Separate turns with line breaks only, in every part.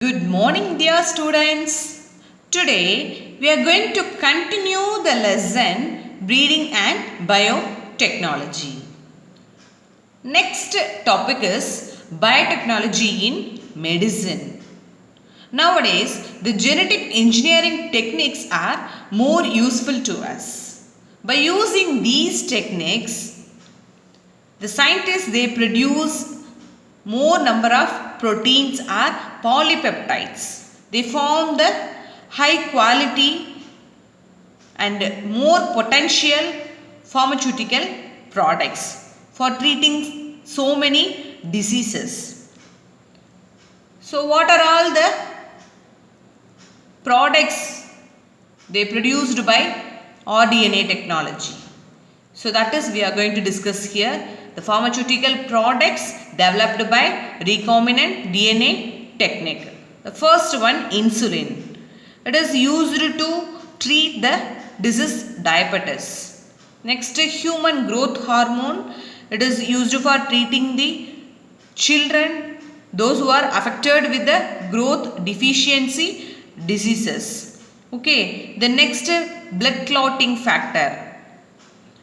Good morning, dear students. Today we are going to continue the lesson Breeding and Biotechnology. Next topic is biotechnology in medicine. Nowadays, the genetic engineering techniques are more useful to us. By using these techniques, the scientists they produce more number of proteins or polypeptides. They form the high quality and more potential pharmaceutical products for treating so many diseases. So what are all the products they produced by rDNA technology? So that is we are going to discuss here the pharmaceutical products developed by recombinant DNA technique. The first one, insulin. It is used to treat the disease diabetes. Next, human growth hormone. It is used for treating the children, those who are affected with the growth deficiency diseases. Okay, the next, blood clotting factor.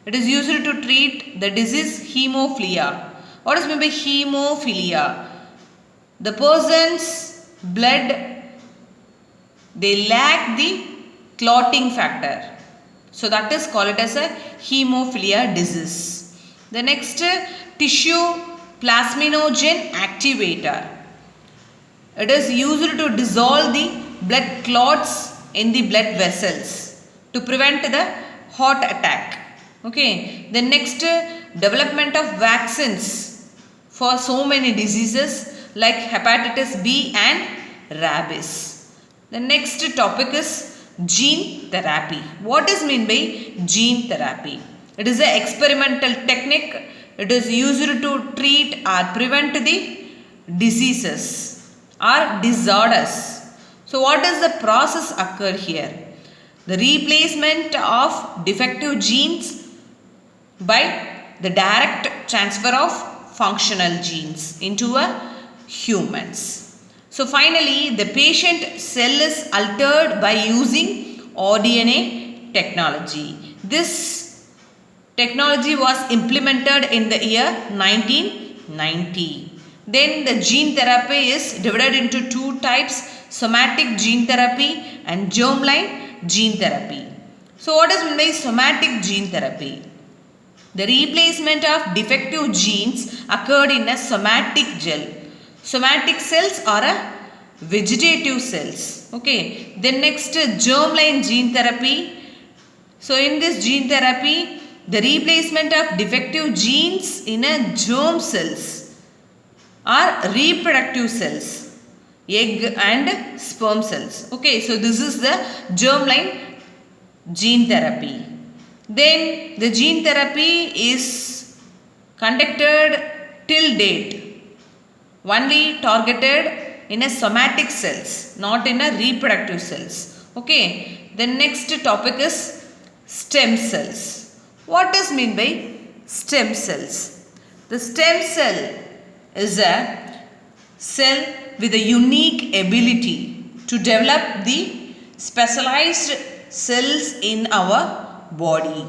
It is used to treat the disease hemophilia. What is meant by hemophilia? The person's blood, they lack the clotting factor. So that is called as a hemophilia disease. The next, tissue plasminogen activator. It is used to dissolve the blood clots in the blood vessels to prevent the heart attack. Okay, the next, development of vaccines for so many diseases like hepatitis B and rabies. The next topic is gene therapy. What is meant by gene therapy? It is an experimental technique. It is used to treat or prevent the diseases or disorders. So what is the process occur here? The replacement of defective genes by the direct transfer of functional genes into a humans. So finally, the patient cell is altered by using rDNA technology. This technology was implemented in the year 1990. Then the gene therapy is divided into two types, somatic gene therapy and germline gene therapy. So what is meant by somatic gene therapy? The replacement of defective genes occurred in a somatic gel. Somatic cells are a vegetative cells. Okay. Then next, germline gene therapy. So in this gene therapy, the replacement of defective genes in a germ cells are reproductive cells, egg and sperm cells. Okay. So this is the germline gene therapy. Then the gene therapy is conducted till date only targeted in a somatic cells, not in a reproductive cells. Okay. The next topic is stem cells. What is meant by stem cells? The stem cell is a cell with a unique ability to develop the specialized cells in our body.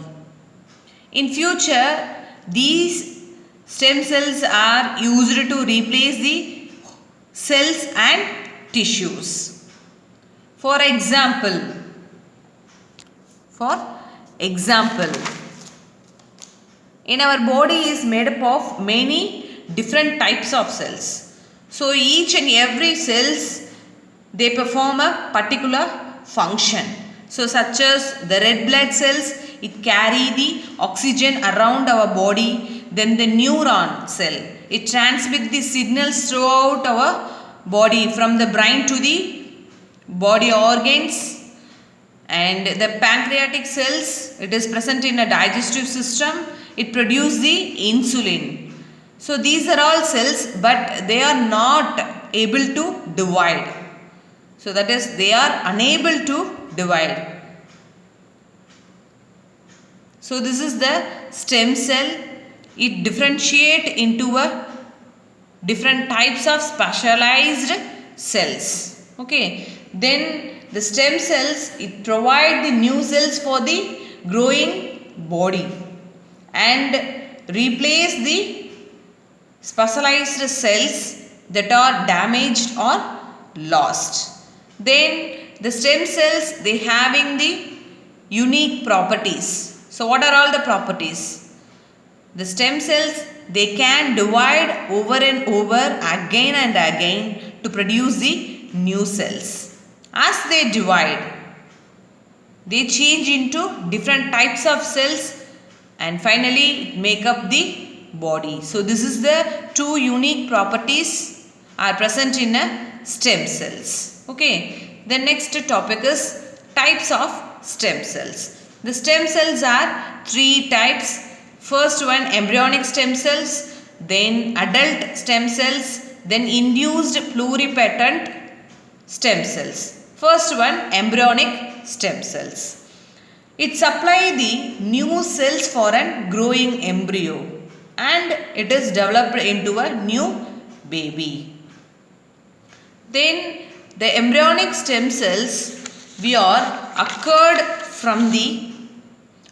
In future, these stem cells are used to replace the cells and tissues. For example, in our body is made up of many different types of cells. So each and every cells, they perform a particular function. So such as the red blood cells, it carry the oxygen around our body. Then the neuron cell, it transmits the signals throughout our body from the brain to the body organs. And the pancreatic cells, it is present in a digestive system. It produces the insulin. So these are all cells, but they are not able to divide. So that is, they are unable to divide. So this is the stem cell. It differentiate into a different types of specialized cells. Okay, then the stem cells, it provide the new cells for the growing body and replace the specialized cells that are damaged or lost. Then the stem cells, they having the unique properties. So what are all the properties? The stem cells, they can divide over and over again and again to produce the new cells. As they divide, they change into different types of cells and finally make up the body. So this is the two unique properties are present in a stem cells. Okay. The next topic is types of stem cells. The stem cells are three types. First one, embryonic stem cells, then adult stem cells, then induced pluripotent stem cells. First one, embryonic stem cells. It supply the new cells for a growing embryo and it is developed into a new baby. Then the embryonic stem cells occurred from the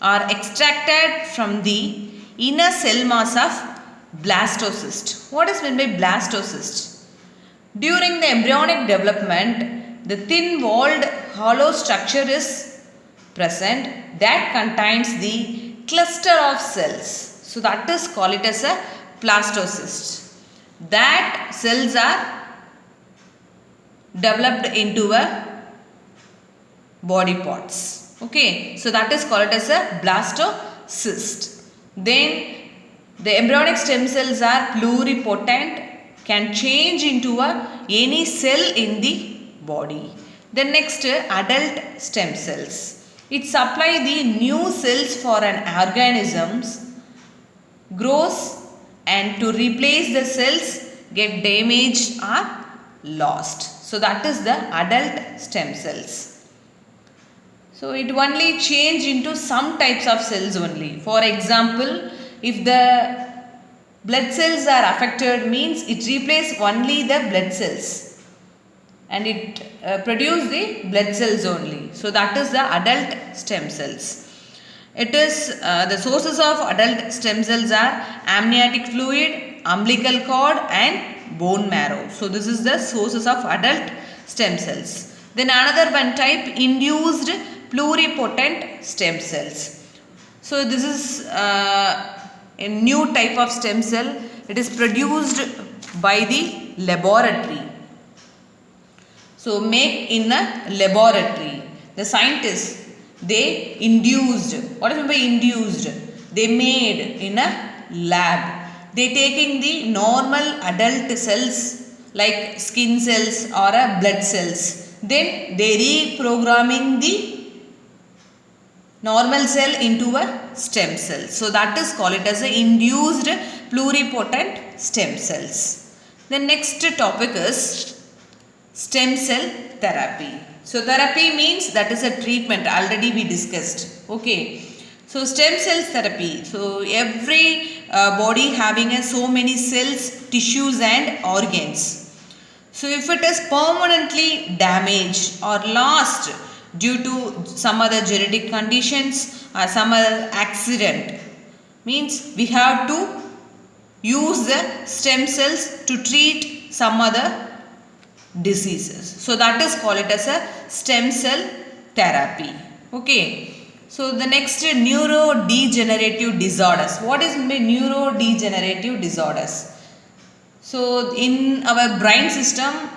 are extracted from the inner cell mass of blastocyst. What is meant by blastocyst? During the embryonic development, the thin-walled hollow structure is present that contains the cluster of cells. So that is called it as a blastocyst. That cells are developed into a body parts. Okay, so that is called as a blastocyst. Then the embryonic stem cells are pluripotent, can change into any cell in the body. The next, adult stem cells. It supply the new cells for an organisms grows and to replace the cells get damaged or lost. So that is the adult stem cells. So it only change into some types of cells only. For example, if the blood cells are affected, means it replace only the blood cells and it produce the blood cells only. So that is the adult stem cells. It is the sources of adult stem cells are amniotic fluid, umbilical cord and bone marrow. So this is the sources of adult stem cells. Then another one type, induced pluripotent stem cells. So this is a new type of stem cell. It is produced by the laboratory. So make in a laboratory. The scientists, they induced. What is meant by induced? They made in a lab. They taking the normal adult cells like skin cells or blood cells. Then they reprogramming the normal cell into a stem cell. So that is called it as a induced pluripotent stem cells. The next topic is stem cell therapy. So therapy means that is a treatment, already we discussed. Okay. So stem cell therapy. So every body having so many cells, tissues and organs. So if it is permanently damaged or lost due to some other genetic conditions or some other accident, means we have to use the stem cells to treat some other diseases. So that is called it as a stem cell therapy. Okay. So the next, neurodegenerative disorders. What is neurodegenerative disorders? So in our brain system,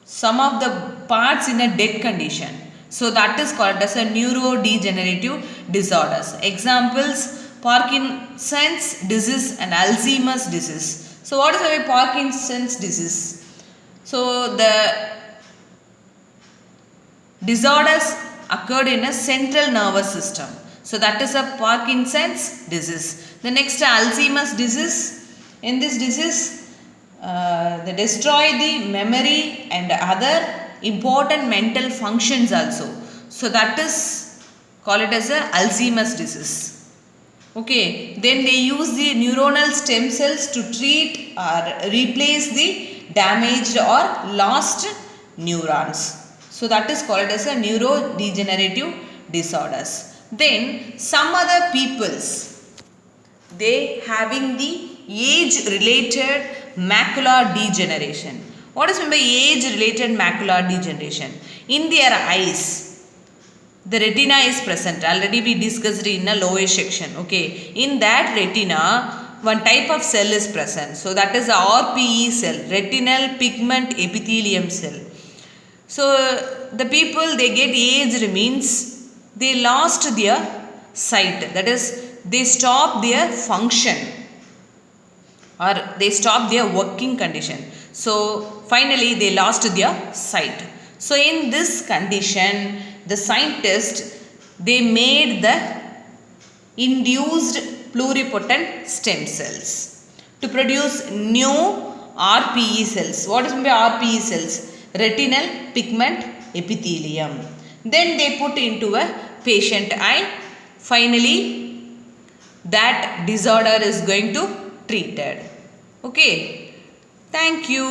some of the parts in a dead condition. So that is called as a neurodegenerative disorders. Examples, Parkinson's disease and Alzheimer's disease. So what is a Parkinson's disease? So the disorders occurred in a central nervous system. So that is a Parkinson's disease. The next, Alzheimer's disease. In this disease, they destroy the memory and other important mental functions also. So that is called it as a Alzheimer's disease. Okay. Then they use the neuronal stem cells to treat or replace the damaged or lost neurons. So that is called as a neurodegenerative disorders. Then some other peoples, they having the age related macular degeneration. What is meant by age related macular degeneration? In their eyes, the retina is present. Already we discussed in a lower section. Okay, in that retina one type of cell is present. So that is the RPE cell, retinal pigment epithelium cell. So the people, they get aged means they lost their sight, that is they stop their function or they stop their working condition. So finally they lost their sight. So in this condition, the scientists, they made the induced pluripotent stem cells to produce new RPE cells. What is meant by RPE cells? Retinal pigment epithelium. Then they put into a patient eye. Finally that disorder is going to treated. Okay, thank you.